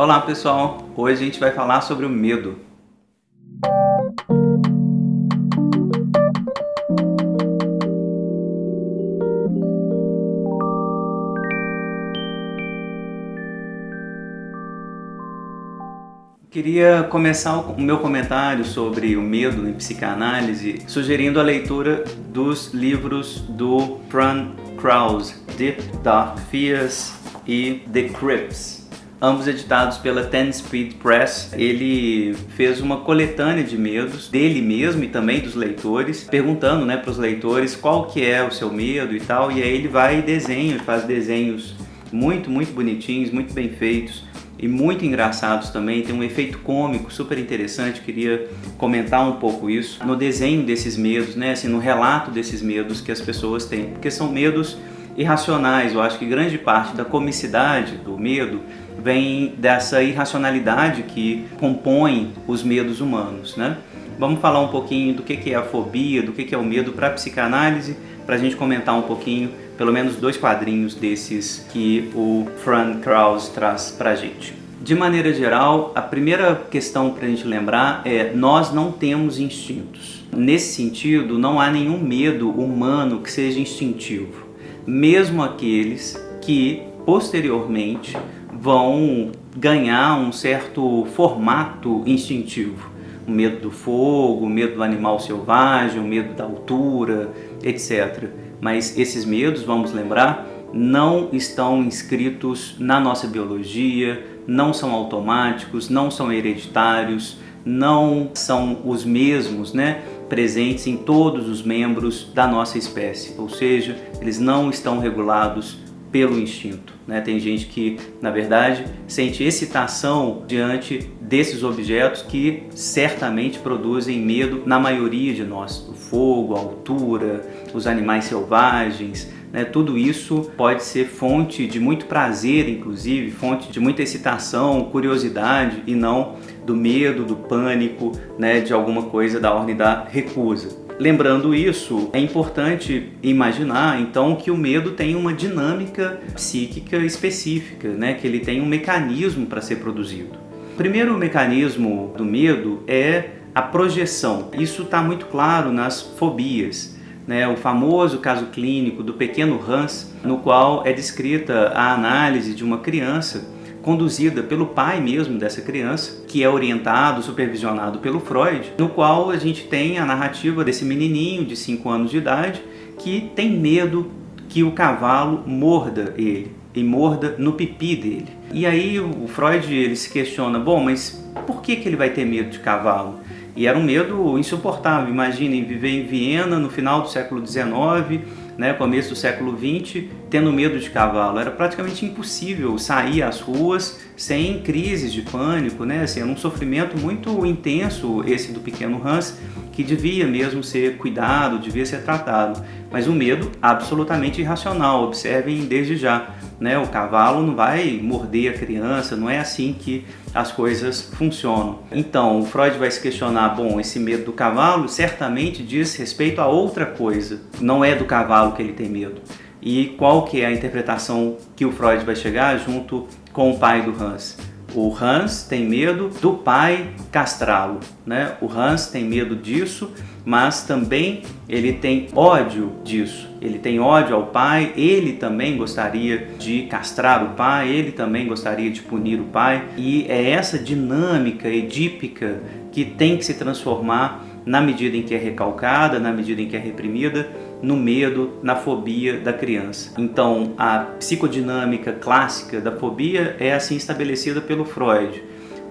Olá pessoal, hoje a gente vai falar sobre o medo. Queria começar o meu comentário sobre o medo em psicanálise sugerindo a leitura dos livros do Fran Krause, Deep Dark Fears e The Crypts, ambos editados pela Ten Speed Press. Ele fez uma coletânea de medos dele mesmo e também dos leitores, perguntando para os leitores qual que é o seu medo e tal, e aí ele vai e faz desenhos muito bonitinhos, muito bem feitos e muito engraçados também. Tem um efeito cômico super interessante, queria comentar um pouco isso no desenho desses medos, assim, no relato desses medos que as pessoas têm, porque são medos irracionais. Eu acho que grande parte da comicidade do medo vem dessa irracionalidade que compõe os medos humanos, Vamos falar um pouquinho do que é a fobia, do que é o medo para a psicanálise, para a gente comentar um pouquinho, pelo menos 2 quadrinhos desses que o Fran Krause traz para a gente. De maneira geral, a primeira questão para a gente lembrar é: nós não temos instintos. Nesse sentido, não há nenhum medo humano que seja instintivo, mesmo aqueles que posteriormente vão ganhar um certo formato instintivo. O medo do fogo, o medo do animal selvagem, o medo da altura, etc. Mas esses medos, vamos lembrar, não estão inscritos na nossa biologia, não são automáticos, não são hereditários, não são os mesmos, presentes em todos os membros da nossa espécie. Ou seja, eles não estão regulados pelo instinto. Tem gente que, na verdade, sente excitação diante desses objetos que certamente produzem medo na maioria de nós. O fogo, a altura, os animais selvagens, tudo isso pode ser fonte de muito prazer, inclusive, fonte de muita excitação, curiosidade, e não do medo, do pânico, de alguma coisa da ordem da recusa. Lembrando isso, é importante imaginar então que o medo tem uma dinâmica psíquica específica, que ele tem um mecanismo para ser produzido. O primeiro mecanismo do medo é a projeção. Isso está muito claro nas fobias. O famoso caso clínico do pequeno Hans, no qual é descrita a análise de uma criança conduzida pelo pai mesmo dessa criança, que é orientado, supervisionado pelo Freud, no qual a gente tem a narrativa desse menininho de 5 anos de idade que tem medo que o cavalo morda ele e morda no pipi dele. E aí o Freud ele se questiona, mas por que ele vai ter medo de cavalo? E era um medo insuportável. Imaginem viver em Viena no final do século XIX, começo do século XX, tendo medo de cavalo. Era praticamente impossível sair às ruas sem crises de pânico, Era um sofrimento muito intenso esse do pequeno Hans, que devia mesmo ser cuidado, devia ser tratado. Mas um medo absolutamente irracional. Observem desde já, o cavalo não vai morder a criança, não é assim que as coisas funcionam. Então, o Freud vai se questionar, esse medo do cavalo certamente diz respeito a outra coisa, não é do cavalo que ele tem medo. E qual que é a interpretação que o Freud vai chegar junto com o pai do Hans? O Hans tem medo do pai castrá-lo, O Hans tem medo disso, mas também ele tem ódio disso. Ele tem ódio ao pai, ele também gostaria de castrar o pai, ele também gostaria de punir o pai. E é essa dinâmica edípica que tem que se transformar na medida em que é recalcada, na medida em que é reprimida, no medo, na fobia da criança. Então, a psicodinâmica clássica da fobia é assim estabelecida pelo Freud.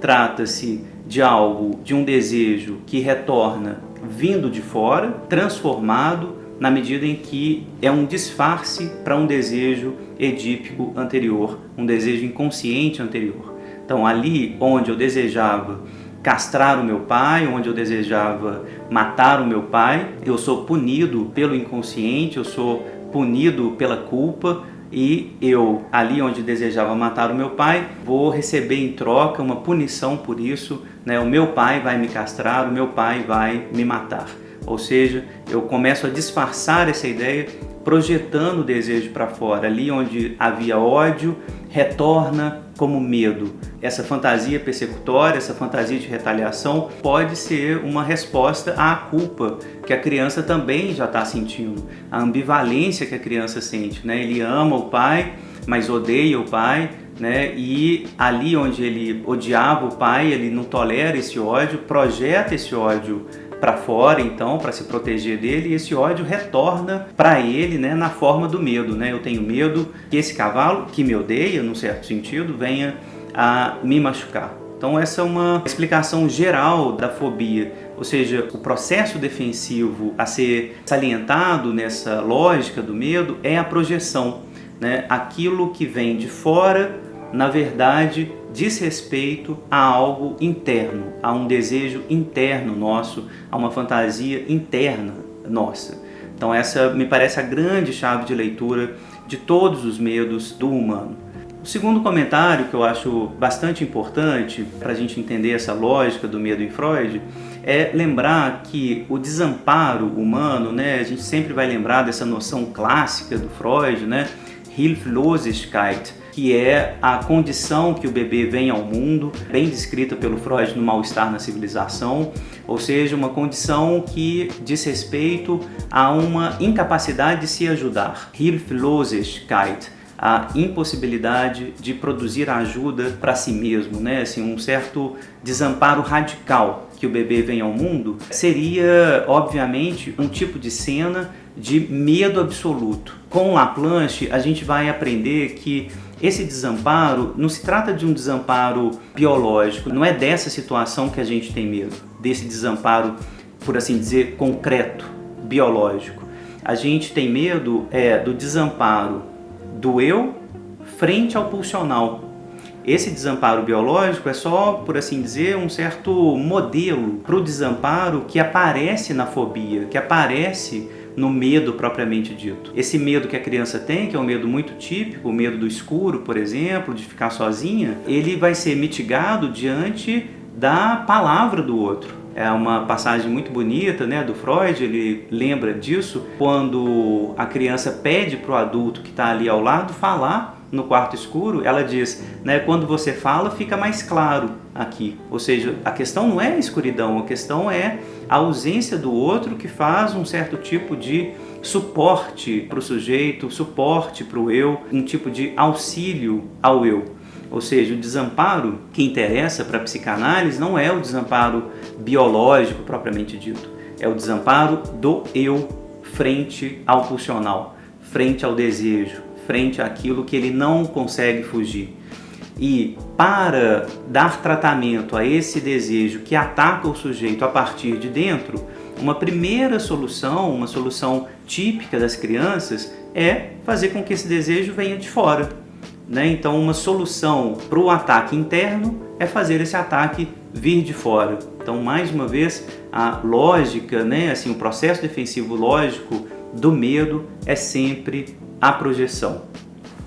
Trata-se de algo, de um desejo que retorna vindo de fora, transformado na medida em que é um disfarce para um desejo edípico anterior, um desejo inconsciente anterior. Então, ali onde eu desejava castrar o meu pai, onde eu desejava matar o meu pai, eu sou punido pelo inconsciente, eu sou punido pela culpa, e eu, ali onde desejava matar o meu pai, vou receber em troca uma punição por isso, O meu pai vai me castrar, o meu pai vai me matar. Ou seja, eu começo a disfarçar essa ideia projetando o desejo para fora. Ali onde havia ódio, retorna como medo. Essa fantasia persecutória, essa fantasia de retaliação pode ser uma resposta à culpa que a criança também já está sentindo, a ambivalência que a criança sente, né? Ele ama o pai, mas odeia o pai, né? E ali onde ele odiava o pai, ele não tolera esse ódio, projeta esse ódio para fora, então, para se proteger dele, e esse ódio retorna para ele, né, na forma do medo, né? Eu tenho medo que esse cavalo, que me odeia, num certo sentido, venha a me machucar. Então essa é uma explicação geral da fobia, ou seja, o processo defensivo a ser salientado nessa lógica do medo é a projeção, né? Aquilo que vem de fora, na verdade, diz respeito a algo interno, a um desejo interno nosso, a uma fantasia interna nossa. Então essa me parece a grande chave de leitura de todos os medos do humano. O segundo comentário que eu acho bastante importante para a gente entender essa lógica do medo em Freud é lembrar que o desamparo humano, né, a gente sempre vai lembrar dessa noção clássica do Freud, né, Hilflosigkeit, que é a condição que o bebê vem ao mundo, bem descrita pelo Freud no Mal-Estar na Civilização, ou seja, uma condição que diz respeito a uma incapacidade de se ajudar. Hilflosigkeit, a impossibilidade de produzir ajuda para si mesmo, né? Assim, um certo desamparo radical que o bebê vem ao mundo seria, obviamente, um tipo de cena de medo absoluto. Com Laplanche, a gente vai aprender que esse desamparo não se trata de um desamparo biológico, não é dessa situação que a gente tem medo, desse desamparo, por assim dizer, concreto, biológico. A gente tem medo do desamparo do eu frente ao pulsional. Esse desamparo biológico é só, por assim dizer, um certo modelo para o desamparo que aparece na fobia, que aparece no medo propriamente dito. Esse medo que a criança tem, que é um medo muito típico, o medo do escuro, por exemplo, de ficar sozinha, ele vai ser mitigado diante da palavra do outro. É uma passagem muito bonita, né, do Freud, ele lembra disso, quando a criança pede para o adulto que está ali ao lado falar no quarto escuro, ela diz, né, quando você fala fica mais claro aqui. Ou seja, a questão não é a escuridão, a questão é a ausência do outro que faz um certo tipo de suporte para o sujeito, suporte para o eu, um tipo de auxílio ao eu. Ou seja, o desamparo que interessa para a psicanálise não é o desamparo biológico propriamente dito, é o desamparo do eu frente ao pulsional, frente ao desejo, frente àquilo que ele não consegue fugir. E para dar tratamento a esse desejo que ataca o sujeito a partir de dentro, uma primeira solução, uma solução típica das crianças, é fazer com que esse desejo venha de fora. Então, uma solução para o ataque interno é fazer esse ataque vir de fora. Então, mais uma vez, a lógica, assim, o processo defensivo lógico do medo é sempre a projeção.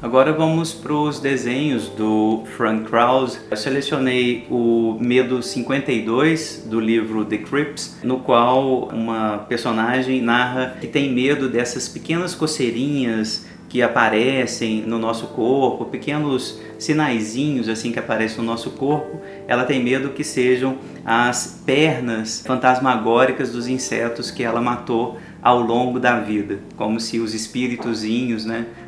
Agora vamos para os desenhos do Frank Krause. Eu selecionei o Medo 52 do livro The Crypts, no qual uma personagem narra que tem medo dessas pequenas coceirinhas que aparecem no nosso corpo, pequenos sinaizinhos assim que aparecem no nosso corpo. Ela tem medo que sejam as pernas fantasmagóricas dos insetos que ela matou ao longo da vida, como se os espíritozinhos,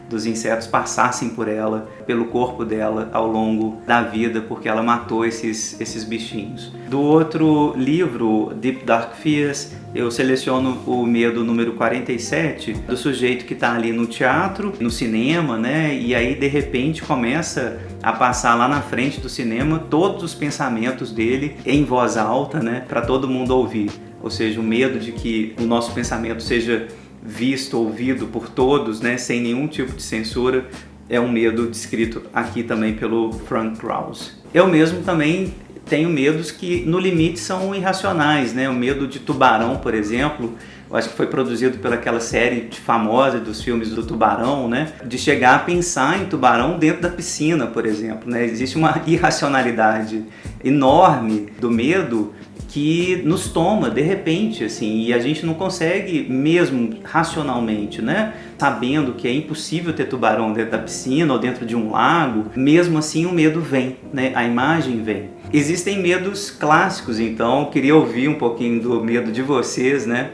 dos insetos passassem por ela, pelo corpo dela ao longo da vida, porque ela matou esses bichinhos. Do outro livro, Deep Dark Fears, eu seleciono o medo número 47, do sujeito que está ali no teatro, no cinema, e aí de repente começa a passar lá na frente do cinema todos os pensamentos dele em voz alta, para todo mundo ouvir. Ou seja, o medo de que o nosso pensamento seja visto, ouvido por todos, sem nenhum tipo de censura, é um medo descrito aqui também pelo Frank Krause. Eu mesmo também tenho medos que no limite são irracionais, o medo de tubarão, por exemplo, eu acho que foi produzido pelaquela série famosa dos filmes do tubarão, né? De chegar a pensar em tubarão dentro da piscina, por exemplo, né? Existe uma irracionalidade enorme do medo que nos toma de repente, assim, e a gente não consegue mesmo racionalmente, né? Sabendo que é impossível ter tubarão dentro da piscina ou dentro de um lago, mesmo assim o medo vem, né? A imagem vem. Existem medos clássicos, então eu queria ouvir um pouquinho do medo de vocês, né?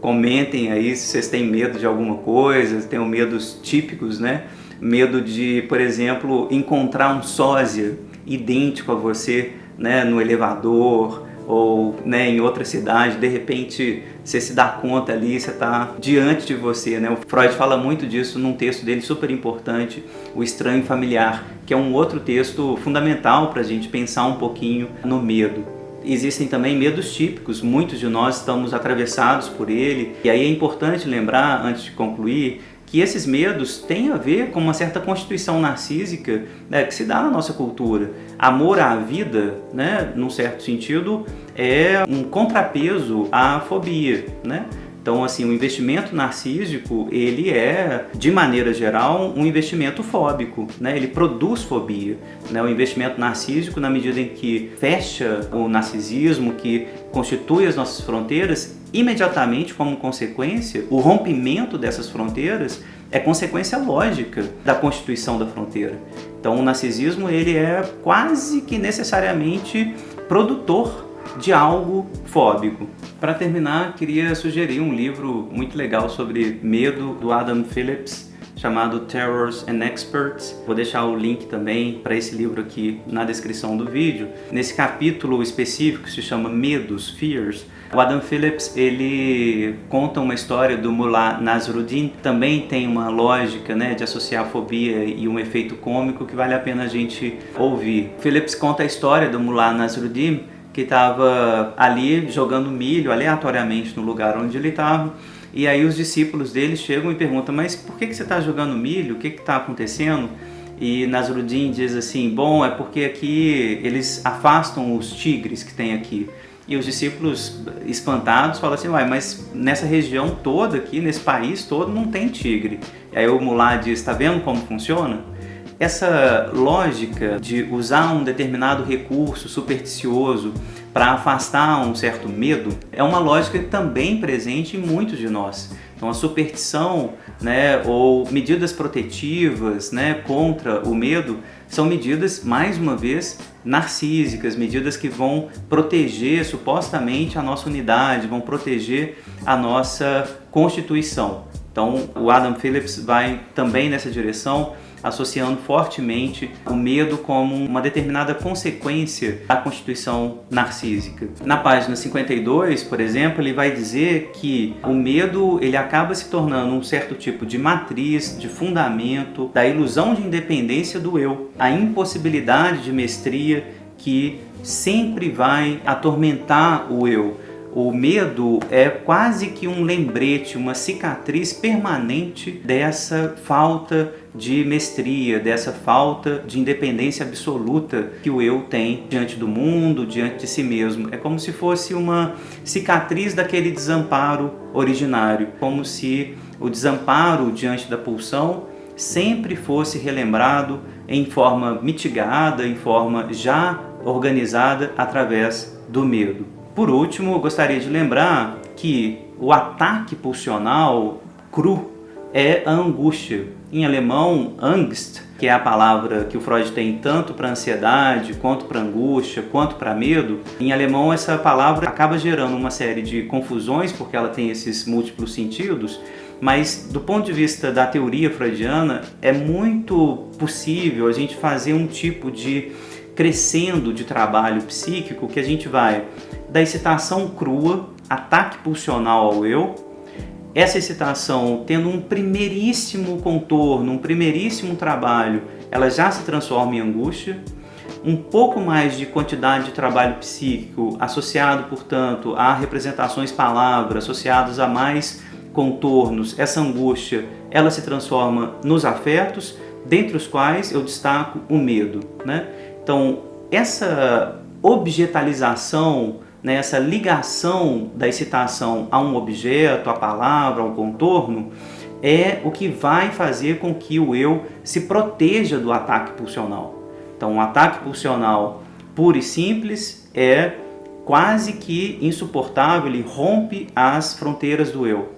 Comentem aí se vocês têm medo de alguma coisa, têm medos típicos, né? Medo de, por exemplo, encontrar um sósia idêntico a você, né? No elevador, ou, né, em outra cidade, de repente você se dá conta ali, você está diante de você, né? O Freud fala muito disso num texto dele super importante, O Estranho Familiar, que é um outro texto fundamental para a gente pensar um pouquinho no medo. Existem também medos típicos, muitos de nós estamos atravessados por ele, e aí é importante lembrar, antes de concluir, que esses medos têm a ver com uma certa constituição narcísica, né, que se dá na nossa cultura. Amor à vida, né, num certo sentido, é um contrapeso à fobia, né? Então, assim, o investimento narcísico, ele é, de maneira geral, um investimento fóbico, né? Ele produz fobia, né? O investimento narcísico, na medida em que fecha o narcisismo, que constitui as nossas fronteiras, imediatamente, como consequência, o rompimento dessas fronteiras é consequência lógica da constituição da fronteira. Então, o narcisismo, ele é quase que necessariamente produtor de algo fóbico. Para terminar, queria sugerir um livro muito legal sobre medo do Adam Phillips, chamado Terrors and Experts. Vou deixar o link também para esse livro aqui na descrição do vídeo. Nesse capítulo específico, que se chama Medos, Fears, o Adam Phillips, ele conta uma história do Mullah Nasruddin. Também tem uma lógica, né, de associar a fobia e um efeito cômico que vale a pena a gente ouvir. Phillips conta a história do Mullah Nasruddin, que estava ali jogando milho aleatoriamente no lugar onde ele estava, e aí os discípulos dele chegam e perguntam: mas por que você está jogando milho? O que está acontecendo? E Nasruddin diz assim: bom, é porque aqui eles afastam os tigres que tem aqui. E os discípulos, espantados, falam assim: uai, mas nessa região toda aqui, nesse país todo, não tem tigre. E aí o Mullah diz: está vendo como funciona? Essa lógica de usar um determinado recurso supersticioso para afastar um certo medo é uma lógica também presente em muitos de nós. Então a superstição, né, ou medidas protetivas, né, contra o medo são medidas, mais uma vez, narcísicas, medidas que vão proteger supostamente a nossa unidade, vão proteger a nossa constituição. Então o Adam Phillips vai também nessa direção, associando fortemente o medo como uma determinada consequência da constituição narcísica. Na página 52, por exemplo, ele vai dizer que o medo ele acaba se tornando um certo tipo de matriz, de fundamento da ilusão de independência do eu, a impossibilidade de mestria que sempre vai atormentar o eu. O medo é quase que um lembrete, uma cicatriz permanente dessa falta de mestria, dessa falta de independência absoluta que o eu tem diante do mundo, diante de si mesmo. É como se fosse uma cicatriz daquele desamparo originário, como se o desamparo diante da pulsão sempre fosse relembrado em forma mitigada, em forma já organizada através do medo. Por último, eu gostaria de lembrar que o ataque pulsional cru é a angústia. Em alemão, Angst, que é a palavra que o Freud tem tanto para ansiedade, quanto para angústia, quanto para medo, em alemão essa palavra acaba gerando uma série de confusões, porque ela tem esses múltiplos sentidos, mas do ponto de vista da teoria freudiana, é muito possível a gente fazer um tipo de crescendo de trabalho psíquico que a gente vai da excitação crua, ataque pulsional ao eu, essa excitação tendo um primeiríssimo contorno, um primeiríssimo trabalho, ela já se transforma em angústia, um pouco mais de quantidade de trabalho psíquico associado, portanto, a representações palavras, associados a mais contornos, essa angústia, ela se transforma nos afetos, dentre os quais eu destaco o medo, né? Então, essa objetalização né, essa ligação da excitação a um objeto, a palavra, ao contorno, é o que vai fazer com que o eu se proteja do ataque pulsional. Então, um ataque pulsional puro e simples é quase que insuportável, ele rompe as fronteiras do eu.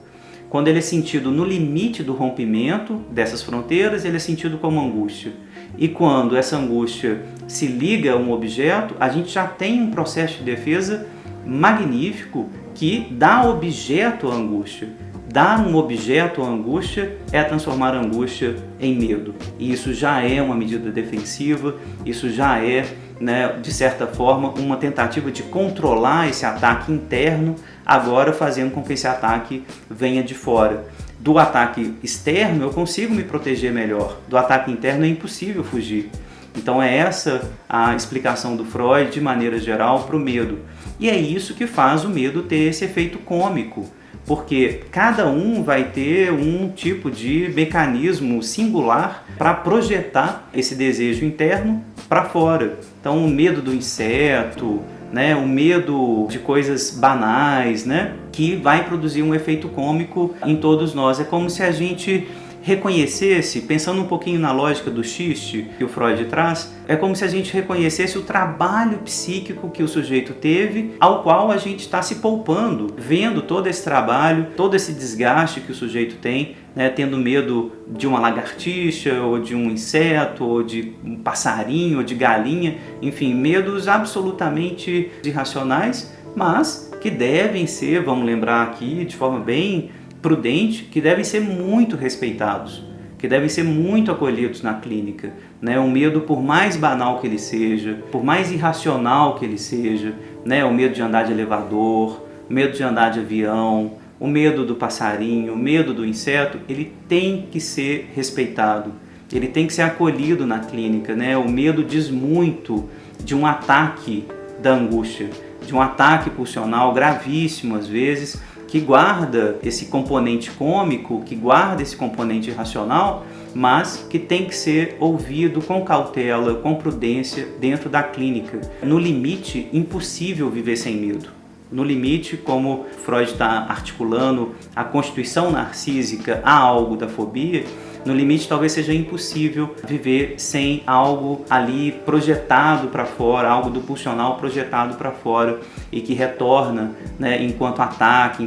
Quando ele é sentido no limite do rompimento dessas fronteiras, ele é sentido como angústia. E quando essa angústia se liga a um objeto, a gente já tem um processo de defesa magnífico que dá objeto à angústia. Dar um objeto à angústia é transformar a angústia em medo. E isso já é uma medida defensiva, isso já é, né, de certa forma, uma tentativa de controlar esse ataque interno, agora fazendo com que esse ataque venha de fora. Do ataque externo eu consigo me proteger melhor, do ataque interno é impossível fugir. Então é essa a explicação do Freud, de maneira geral, para o medo. E é isso que faz o medo ter esse efeito cômico, porque cada um vai ter um tipo de mecanismo singular para projetar esse desejo interno para fora. Então o medo do inseto, né, o medo de coisas banais, né, que vai produzir um efeito cômico em todos nós. É como se a gente reconhecesse, pensando um pouquinho na lógica do xiste que o Freud traz, é como se a gente reconhecesse o trabalho psíquico que o sujeito teve, ao qual a gente está se poupando, vendo todo esse trabalho, todo esse desgaste que o sujeito tem, né, tendo medo de uma lagartixa, ou de um inseto, ou de um passarinho, ou de galinha, enfim, medos absolutamente irracionais, mas que devem ser, vamos lembrar aqui de forma bem prudente, que devem ser muito respeitados, que devem ser muito acolhidos na clínica, né? Um medo, por mais banal que ele seja, por mais irracional que ele seja, né? O medo de andar de elevador, o medo de andar de avião, o medo do passarinho, o medo do inseto, ele tem que ser respeitado, ele tem que ser acolhido na clínica, né? O medo diz muito de um ataque da angústia, de um ataque pulsional gravíssimo às vezes, que guarda esse componente cômico, que guarda esse componente irracional, mas que tem que ser ouvido com cautela, com prudência dentro da clínica. No limite, impossível viver sem medo. No limite, como Freud está articulando a constituição narcísica a algo da fobia, no limite talvez seja impossível viver sem algo ali projetado para fora, algo do pulsional projetado para fora e que retorna, né, enquanto ataque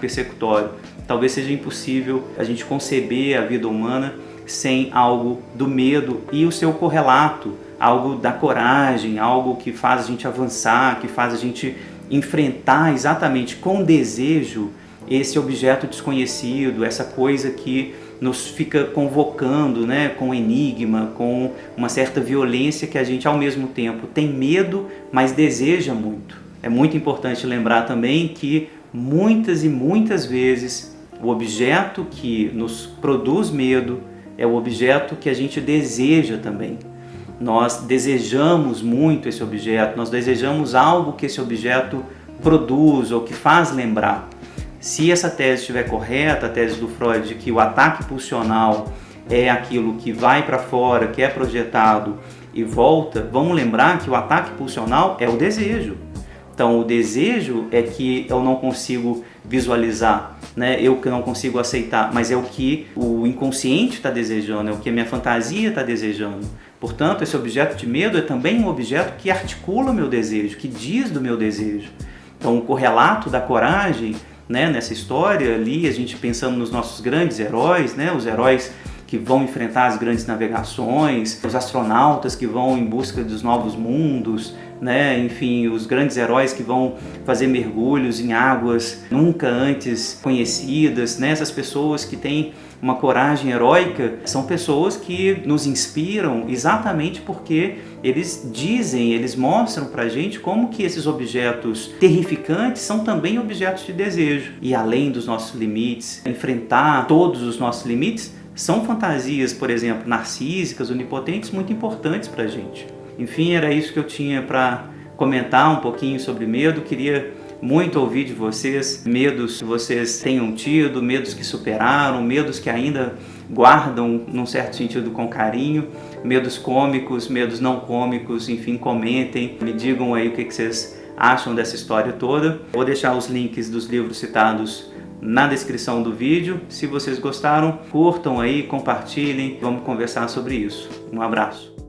persecutório. Talvez seja impossível a gente conceber a vida humana sem algo do medo e o seu correlato, algo da coragem, algo que faz a gente avançar, que faz a gente enfrentar exatamente com desejo esse objeto desconhecido, essa coisa que nos fica convocando, né, com enigma, com uma certa violência que a gente ao mesmo tempo tem medo, mas deseja muito. É muito importante lembrar também que muitas e muitas vezes o objeto que nos produz medo é o objeto que a gente deseja também. Nós desejamos muito esse objeto, nós desejamos algo que esse objeto produz ou que faz lembrar. Se essa tese estiver correta, a tese do Freud de que o ataque pulsional é aquilo que vai para fora, que é projetado e volta, vamos lembrar que o ataque pulsional é o desejo. Então o desejo é que eu não consigo visualizar, né? Eu que não consigo aceitar, mas é o que o inconsciente está desejando, é o que a minha fantasia está desejando. Portanto, esse objeto de medo é também um objeto que articula o meu desejo, que diz do meu desejo. Então o correlato da coragem, né, nessa história ali, a gente pensando nos nossos grandes heróis, né, os heróis que vão enfrentar as grandes navegações, os astronautas que vão em busca dos novos mundos, né, enfim, os grandes heróis que vão fazer mergulhos em águas nunca antes conhecidas, né, essas pessoas que têm uma coragem heróica, são pessoas que nos inspiram exatamente porque eles mostram pra gente como que esses objetos terrificantes são também objetos de desejo. E além dos nossos limites, enfrentar todos os nossos limites, são fantasias, por exemplo, narcísicas, onipotentes, muito importantes pra gente. Enfim, era isso que eu tinha para comentar um pouquinho sobre medo. Queria muito ouvir de vocês, medos que vocês tenham tido, medos que superaram, medos que ainda guardam, num certo sentido, com carinho, medos cômicos, medos não cômicos, enfim, comentem, me digam aí o que vocês acham dessa história toda. Vou deixar os links dos livros citados na descrição do vídeo. Se vocês gostaram, curtam aí, compartilhem, vamos conversar sobre isso. Um abraço.